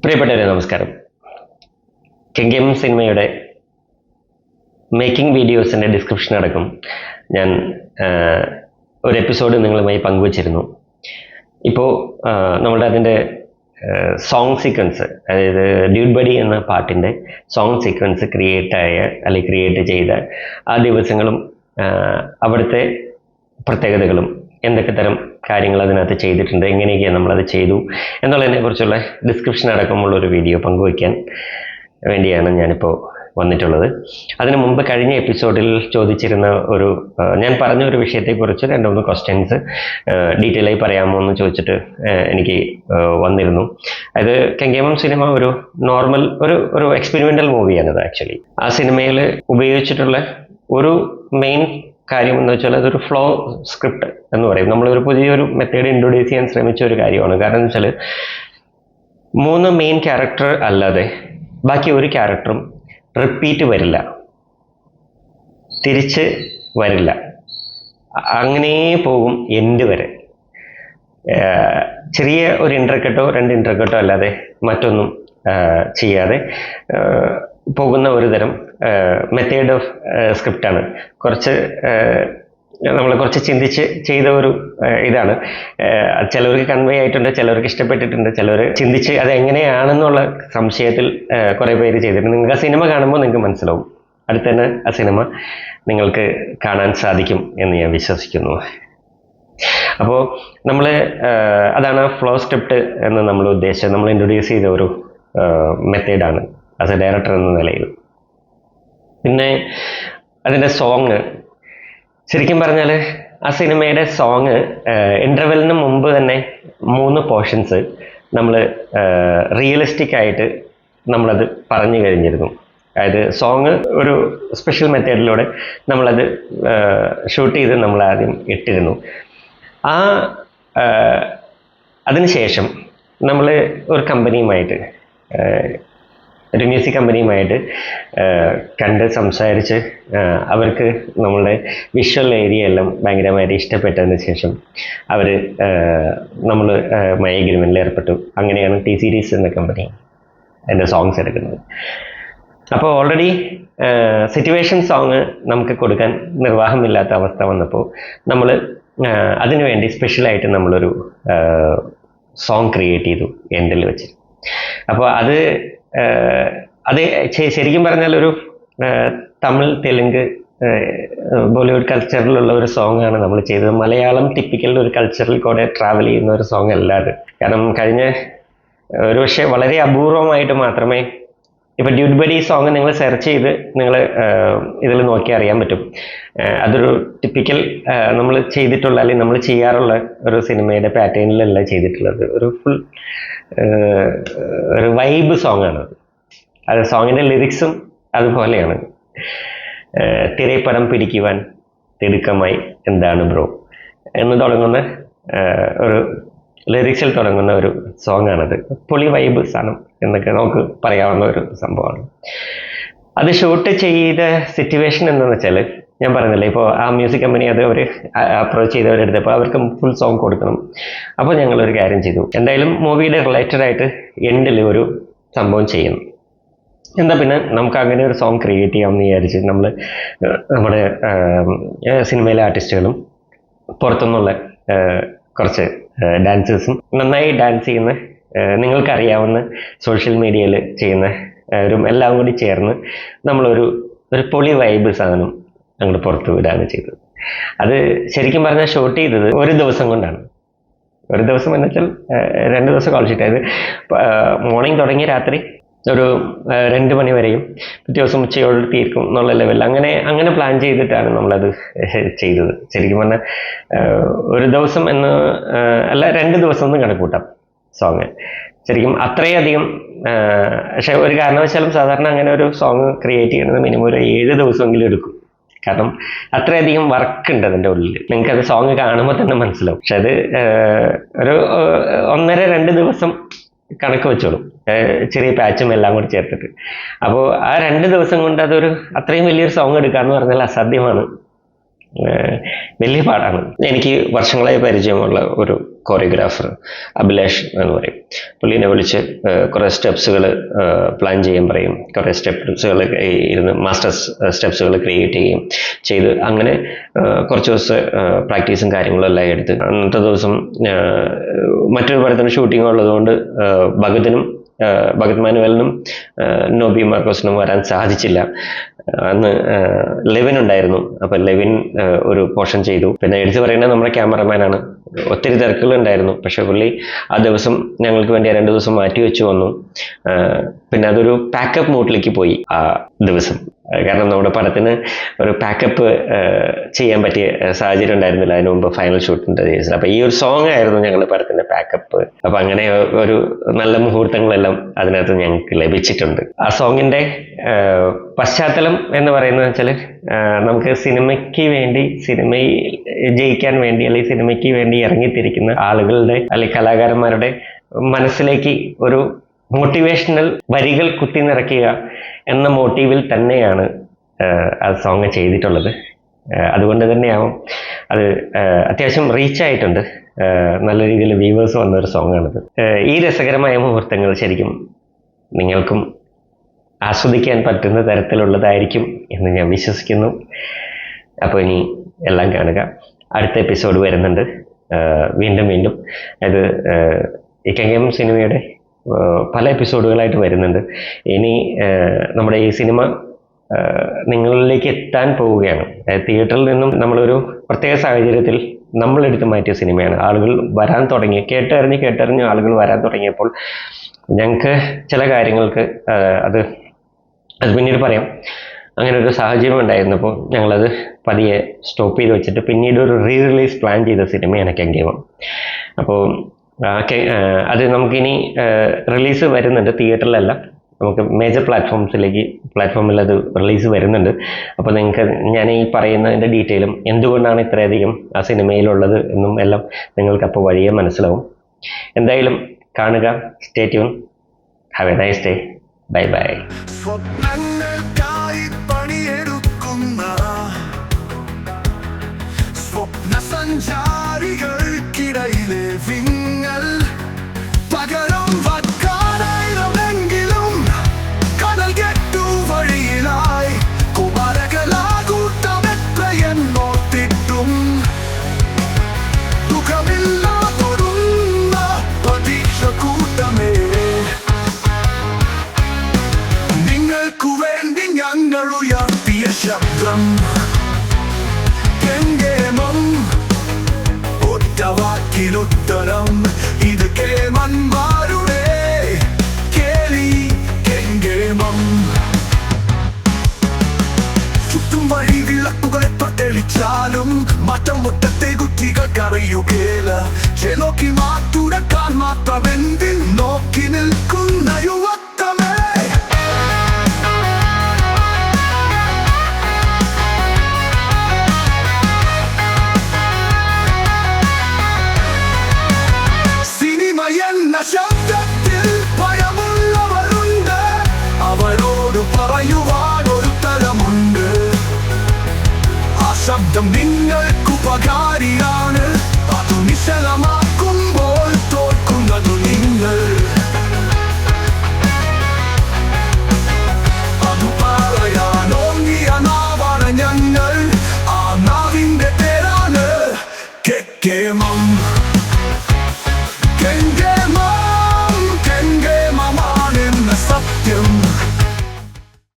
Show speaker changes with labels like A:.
A: പ്രിയപ്പെട്ടവരെ നമസ്കാരം. കെങ്കേം സിനിമയുടെ മേക്കിംഗ് വീഡിയോസിൻ്റെ ഡിസ്ക്രിപ്ഷൻ അടക്കം ഞാൻ ഒരു എപ്പിസോഡ് നിങ്ങളുമായി പങ്കുവച്ചിരുന്നു. ഇപ്പോൾ നമ്മളുടെ അതിൻ്റെ സോങ് സീക്വൻസ്, അതായത് ഡ്യൂഡ് ബഡി എന്ന പാട്ടിൻ്റെ സോങ് സീക്വൻസ് ക്രിയേറ്റ് ചെയ്ത ആ ദിവസങ്ങളും അവിടുത്തെ പ്രത്യേകതകളും എന്തൊക്കെ തരം കാര്യങ്ങൾ അതിനകത്ത് ചെയ്തിട്ടുണ്ട്, എങ്ങനെയൊക്കെയാണ് നമ്മളത് ചെയ്തു എന്നുള്ളതിനെക്കുറിച്ചുള്ള ഡിസ്ക്രിപ്ഷൻ അടക്കമുള്ളൊരു വീഡിയോ പങ്കുവയ്ക്കാൻ വേണ്ടിയാണ് ഞാനിപ്പോൾ വന്നിട്ടുള്ളത്. അതിനു മുമ്പ് കഴിഞ്ഞ എപ്പിസോഡിൽ ചോദിച്ചിരുന്ന ഞാൻ പറഞ്ഞ ഒരു വിഷയത്തെക്കുറിച്ച് 2-3 ക്വസ്റ്റ്യൻസ് ഡീറ്റെയിൽ ആയി പറയാമോ എന്ന് ചോദിച്ചിട്ട് എനിക്ക് വന്നിരുന്നു. അത് കെങ്കേമം സിനിമ ഒരു നോർമൽ ഒരു എക്സ്പെരിമെൻ്റൽ മൂവിയാണിത്. ആക്ച്വലി ആ സിനിമയിൽ ഉപയോഗിച്ചിട്ടുള്ള ഒരു മെയിൻ കാര്യം എന്ന് വെച്ചാൽ അതൊരു ഫ്ലോ സ്ക്രിപ്റ്റ് എന്ന് പറയും. നമ്മളൊരു പുതിയൊരു മെത്തേഡ് ഇൻട്രൊഡ്യൂസ് ചെയ്യാൻ ശ്രമിച്ച ഒരു കാര്യമാണ്. കാരണം എന്ന് വെച്ചാൽ 3 മെയിൻ ക്യാരക്ടർ അല്ലാതെ ബാക്കി ഒരു ക്യാരക്ടറും റിപ്പീറ്റ് വരില്ല, തിരിച്ച് വരില്ല, അങ്ങനെ പോകും എൻഡ് വരെ. ചെറിയ ഒരു ഇൻട്രക്കട്ടോ 2 ഇൻട്രക്കട്ടോ അല്ലാതെ മറ്റൊന്നും ചെയ്യാതെ പോകുന്ന ഒരു തരം മെത്തേഡ് ഓഫ് സ്ക്രിപ്റ്റാണ്. നമ്മൾ കുറച്ച് ചിന്തിച്ച് ചെയ്ത ഒരു ഇതാണ്. ചിലവർക്ക് കൺവേ ആയിട്ടുണ്ട്, ചിലവർക്ക് ഇഷ്ടപ്പെട്ടിട്ടുണ്ട്, ചിലവർ ചിന്തിച്ച് അത് എങ്ങനെയാണെന്നുള്ള സംശയത്തിൽ കുറേ പേര് ചെയ്തിട്ടുണ്ട്. നിങ്ങൾക്ക് ആ സിനിമ കാണുമ്പോൾ നിങ്ങൾക്ക് മനസ്സിലാവും. അടുത്ത് തന്നെ ആ സിനിമ നിങ്ങൾക്ക് കാണാൻ സാധിക്കും എന്ന് ഞാൻ വിശ്വസിക്കുന്നു. അപ്പോൾ നമ്മൾ അതാണ് ഫ്ലോ സ്ക്രിപ്റ്റ് എന്ന് നമ്മൾ ഉദ്ദേശിച്ചത്. നമ്മൾ ഇൻട്രൊഡ്യൂസ് ചെയ്ത ഒരു മെത്തേഡാണ് ആസ് എ ഡയറക്ടർ എന്ന നിലയിൽ. പിന്നെ അതിൻ്റെ സോങ്, ശരിക്കും പറഞ്ഞാൽ ആ സിനിമയുടെ സോങ് ഇൻ്റർവെല്ലിന് മുമ്പ് തന്നെ 3 പോർഷൻസ് നമ്മൾ റിയലിസ്റ്റിക് ആയിട്ട് നമ്മളത് പറഞ്ഞു കഴിഞ്ഞിരുന്നു. അതായത് സോങ് ഒരു സ്പെഷ്യൽ മെത്തേഡിലൂടെ നമ്മളത് ഷൂട്ട് ചെയ്ത് നമ്മൾ ആദ്യം ഇട്ടിരുന്നു. അതിനുശേഷം നമ്മൾ ഒരു കമ്പനിയുമായിട്ട്, ഒരു മ്യൂസിക് കമ്പനിയുമായിട്ട് കണ്ട് സംസാരിച്ച് അവർക്ക് നമ്മളുടെ വിഷ്വൽ ഏരിയ എല്ലാം ഭയങ്കരമായിട്ട് ഇഷ്ടപ്പെട്ടതിന് ശേഷം നമ്മൾ എഗ്രിമെൻറ്റിൽ ഏർപ്പെട്ടു. അങ്ങനെയാണ് ടി സീരീസ് എന്ന കമ്പനി എൻ്റെ സോങ്സ് എടുക്കുന്നത്. അപ്പോൾ ഓൾറെഡി സിറ്റുവേഷൻ സോങ് നമുക്ക് കൊടുക്കാൻ നിർവാഹമില്ലാത്ത അവസ്ഥ വന്നപ്പോൾ നമ്മൾ അതിനുവേണ്ടി സ്പെഷ്യലായിട്ട് നമ്മളൊരു സോങ് ക്രിയേറ്റ് ചെയ്തു എൻഡിൽ വെച്ച്. അപ്പോൾ അത് ശരിക്കും പറഞ്ഞാൽ ഒരു തമിഴ്, തെലുങ്ക്, ബോളിവുഡ് കൾച്ചറിലുള്ള ഒരു സോങ് ആണ് നമ്മൾ ചെയ്തത്. മലയാളം ടിപ്പിക്കൽ ഒരു കൾച്ചറിൽ കൂടെ ട്രാവൽ ചെയ്യുന്ന ഒരു സോങ് അല്ല അത്. കാരണം കഴിഞ്ഞ പക്ഷേ വളരെ അപൂർവമായിട്ട് മാത്രമേ, ഇപ്പം ഡ്യൂഡ് ബഡി സോങ് നിങ്ങൾ സെർച്ച് ചെയ്ത് നിങ്ങൾ ഇതിൽ നോക്കി അറിയാൻ പറ്റും. അതൊരു ടിപ്പിക്കൽ നമ്മൾ ചെയ്തിട്ടുള്ള, അല്ലെങ്കിൽ നമ്മൾ ചെയ്യാറുള്ള ഒരു സിനിമയുടെ പാറ്റേണിലല്ല ചെയ്തിട്ടുള്ളത്. ഒരു ഫുൾ ഒരു വൈബ് സോങ് ആണ് അത്. സോങ്ങിൻ്റെ ലിറിക്സും അതുപോലെയാണ്. തിരപ്പടം പിടിക്കുവാൻ തിടുക്കമായി എന്താണ് ബ്രോ എന്ന് തുടങ്ങുന്ന ഒരു ലിറിക്സിൽ തുടങ്ങുന്ന ഒരു സോങ് ആണത്. പൊളി വൈബ് സാധനം എന്നൊക്കെ നമുക്ക് പറയാവുന്ന ഒരു സംഭവമാണ്. അത് ഷൂട്ട് ചെയ്ത സിറ്റുവേഷൻ എന്താണെന്ന് വെച്ചാൽ, ഞാൻ പറഞ്ഞില്ലേ, ഇപ്പോൾ ആ മ്യൂസിക് കമ്പനി അത് അവർ അപ്രോച്ച് ചെയ്തവരെടുത്തപ്പോൾ അവർക്ക് ഫുൾ സോങ് കൊടുക്കണം. അപ്പോൾ ഞങ്ങളൊരു കാര്യം ചെയ്തു, എന്തായാലും മൂവിയുടെ റിലേറ്റഡ് ആയിട്ട് എൻഡിൽ ഒരു സംഭവം ചെയ്യുന്നു. എന്താ പിന്നെ നമുക്ക് അങ്ങനെ ഒരു സോങ് ക്രിയേറ്റ് ചെയ്യാമെന്ന് വിചാരിച്ച് നമ്മുടെ സിനിമയിലെ ആർട്ടിസ്റ്റുകളും പുറത്തുനിന്നുള്ള കുറച്ച് ഡാൻസേഴ്സും, നന്നായി ഡാൻസ് ചെയ്യുന്ന, നിങ്ങൾക്കറിയാവുന്ന സോഷ്യൽ മീഡിയയിൽ ചെയ്യുന്ന എല്ലാം കൂടി ചേർന്ന് നമ്മളൊരു പൊളി വൈബ് സാധനം അങ്ങോട്ട് പുറത്തു വിടുകയാണ് ചെയ്തത്. അത് ശരിക്കും പറഞ്ഞാൽ ഷൂട്ട് ചെയ്തത് ഒരു ദിവസം കൊണ്ടാണ്. ഒരു ദിവസം എന്ന് വെച്ചാൽ 2 ദിവസം കോൾ ഷീറ്റ്. അതായത് മോർണിംഗ് തുടങ്ങി രാത്രി ഒരു 2 മണി വരെയും പിറ്റേ ദിവസം ഉച്ചയോട് തീർക്കും എന്നുള്ള ലെവലിൽ അങ്ങനെ പ്ലാൻ ചെയ്തിട്ടാണ് നമ്മളത് ചെയ്തത്. ശരിക്കും പറഞ്ഞാൽ ഒരു ദിവസം അല്ല, 2 ദിവസം ഒന്നും കണക്കൂട്ടാം സോങ്. ശരിക്കും അത്രയധികം. പക്ഷെ ഒരു കാരണവശാലും സാധാരണ അങ്ങനെ ഒരു സോങ് ക്രിയേറ്റ് ചെയ്യുന്നത് മിനിമം ഒരു 7 ദിവസമെങ്കിലും എടുക്കും. കാരണം അത്രയധികം വർക്ക് ഉണ്ട് അതിൻ്റെ ഉള്ളിൽ. നിങ്ങൾക്ക് അത് സോങ് കാണുമ്പോൾ തന്നെ മനസ്സിലാവും. പക്ഷെ അത് ഒരു 1.5-2 ദിവസം കണക്ക് വെച്ചോളും, ചെറിയ പാച്ചും എല്ലാം കൂടി ചേർത്തിട്ട്. അപ്പോൾ ആ 2 ദിവസം കൊണ്ട് അത്രയും വലിയൊരു സോങ് എടുക്കാന്ന് പറഞ്ഞാൽ അസാധ്യമാണ്. വലിയ പാടാണ്. എനിക്ക് വർഷങ്ങളായി പരിചയമുള്ള ഒരു കൊറിയോഗ്രാഫർ അഭിലാഷ് എന്ന് പറയും. പുള്ളീനെ വിളിച്ച് കുറേ സ്റ്റെപ്സുകൾ പ്ലാൻ ചെയ്യാൻ പറയും. കുറേ സ്റ്റെപ്സുകൾ ഇരുന്ന് മാസ്റ്റർ സ്റ്റെപ്സുകൾ ക്രിയേറ്റ് ചെയ്യും ചെയ്ത് അങ്ങനെ കുറച്ച് ദിവസം പ്രാക്ടീസും കാര്യങ്ങളും എല്ലാം എടുത്ത് അന്നത്തെ ദിവസം മറ്റൊരു പടത്തിന് ഷൂട്ടിംഗ് ഉള്ളതുകൊണ്ട് ഭഗത് മാനുവലിനും നോബി മാർക്കോസിനും വരാൻ സാധിച്ചില്ല. അന്ന് ലെവിൻ ഉണ്ടായിരുന്നു. അപ്പം ലെവിൻ ഒരു പോർഷൻ ചെയ്തു. പിന്നെ എടുത്തു പറയുന്നത് നമ്മുടെ ക്യാമറമാനാണ്. ഒത്തിരി തിരക്കുകളുണ്ടായിരുന്നു. പക്ഷെ പുള്ളി ആ ദിവസം ഞങ്ങൾക്ക് വേണ്ടി 2 ദിവസം മാറ്റി വെച്ച് വന്നു. പിന്നെ അതൊരു പാക്കപ്പ് മൂഡിലേക്ക് പോയി ആ ദിവസം. കാരണം നമ്മുടെ പടത്തിന് ഒരു പാക്കപ്പ് ചെയ്യാൻ പറ്റിയ സാഹചര്യം ഉണ്ടായിരുന്നില്ല അതിന് മുമ്പ് ഫൈനൽ ഷൂട്ടിൻ്റെ ദിവസം. അപ്പം ഈ ഒരു സോങ് ആയിരുന്നു ഞങ്ങളുടെ പടത്തിൻ്റെ പാക്കപ്പ്. അപ്പം അങ്ങനെ ഒരു നല്ല മുഹൂർത്തങ്ങളെല്ലാം അതിനകത്ത് ഞങ്ങൾക്ക് ലഭിച്ചിട്ടുണ്ട്. ആ സോങ്ങിൻ്റെ പശ്ചാത്തലം എന്ന് പറയുന്നത് വെച്ചാൽ നമുക്ക് സിനിമയ്ക്ക് വേണ്ടി, സിനിമയിൽ ജയിക്കാൻ വേണ്ടി അല്ലെങ്കിൽ സിനിമയ്ക്ക് വേണ്ടി ഇറങ്ങിത്തിരിക്കുന്ന ആളുകളുടെ അല്ലെങ്കിൽ കലാകാരന്മാരുടെ മനസ്സിലേക്ക് ഒരു മോട്ടിവേഷണൽ വരികൾ കുത്തി നിറയ്ക്കുക എന്ന മോട്ടീവിൽ തന്നെയാണ് ആ സോങ് ചെയ്തിട്ടുള്ളത്. അതുകൊണ്ട് തന്നെയാവും അത് അത്യാവശ്യം റീച്ചായിട്ടുണ്ട്. നല്ല രീതിയിൽ വ്യൂവേഴ്സ് വന്നൊരു സോങ്ങാണിത്. ഈ രസകരമായ മുഹൂർത്തങ്ങൾ ശരിക്കും നിങ്ങൾക്കും ആസ്വദിക്കാൻ പറ്റുന്ന തരത്തിലുള്ളതായിരിക്കും എന്ന് ഞാൻ വിശ്വസിക്കുന്നു. അപ്പോൾ ഇനി എല്ലാം കാണുക. അടുത്ത എപ്പിസോഡ് വരുന്നുണ്ട് വീണ്ടും. അത് ഇക്കങ്ങം സിനിമയുടെ പല എപ്പിസോഡുകളായിട്ട് വരുന്നുണ്ട്. ഇനി നമ്മുടെ ഈ സിനിമ നിങ്ങളിലേക്ക് എത്താൻ പോവുകയാണ്. തിയേറ്ററിൽ നിന്നും നമ്മളൊരു പ്രത്യേക സാഹചര്യത്തിൽ നമ്മളെടുത്ത് മാറ്റിയ സിനിമയാണ്. ആളുകൾ വരാൻ തുടങ്ങി, കേട്ടറിഞ്ഞ് ആളുകൾ വരാൻ തുടങ്ങിയപ്പോൾ ഞങ്ങൾക്ക് ചില കാര്യങ്ങൾക്ക് അത് പിന്നീട് പറയാം. അങ്ങനെ ഒരു സാഹചര്യം ഉണ്ടായിരുന്നപ്പോൾ ഞങ്ങളത് പതിയെ സ്റ്റോപ്പ് ചെയ്ത് വെച്ചിട്ട് പിന്നീട് ഒരു റിലീസ് പ്ലാൻ ചെയ്ത സിനിമയാണ് കെങ്കേമം. അപ്പോൾ അത് നമുക്കിനി റിലീസ് വരുന്നുണ്ട്. തിയേറ്ററിലല്ല, നമുക്ക് മേജർ പ്ലാറ്റ്ഫോമിൽ അത് റിലീസ് വരുന്നുണ്ട്. അപ്പോൾ നിങ്ങൾക്ക് ഞാൻ ഈ പറയുന്നതിൻ്റെ ഡീറ്റെയിലും എന്തുകൊണ്ടാണ് ഇത്രയധികം ആ സിനിമയിലുള്ളത് എന്നും എല്ലാം നിങ്ങൾക്ക് അപ്പോൾ വഴിയെ മനസ്സിലാവും. എന്തായാലും കാണുക. Stay tune. Have a nice day. Bye bye.
B: സഞ്ചാരികൾക്കിടയിലെ വിങ്ങൽ പകരം വക്കാനായിരമെങ്കിലും കടൽ കെട്ടു വഴിയിലായി കുമാരകലാകൂട്ടമെത്രയെന്നോർത്തിട്ടും ദുഃഖമില്ലാതൊരുന്ന പ്രതീക്ഷ കൂട്ടമേ, നിങ്ങൾക്കു വേണ്ടി ഞങ്ങൾ ഉയർത്തിയ ശബ്ദം കെങ്കേമം. വാക്കിലുത്തരം ഇത് കേമന്മാരുടെ കേളി കെങ്കേമം. ചുറ്റും വഴി വിളക്കുകൾ തെളിച്ചാലും മറ്റം മുറ്റത്തെ കുറ്റികൾക്കറിയുകേല. നോക്കി മാറ്റുരക്കാൻ മാത്രമെന്തിൽ നോക്കി നിൽക്കും.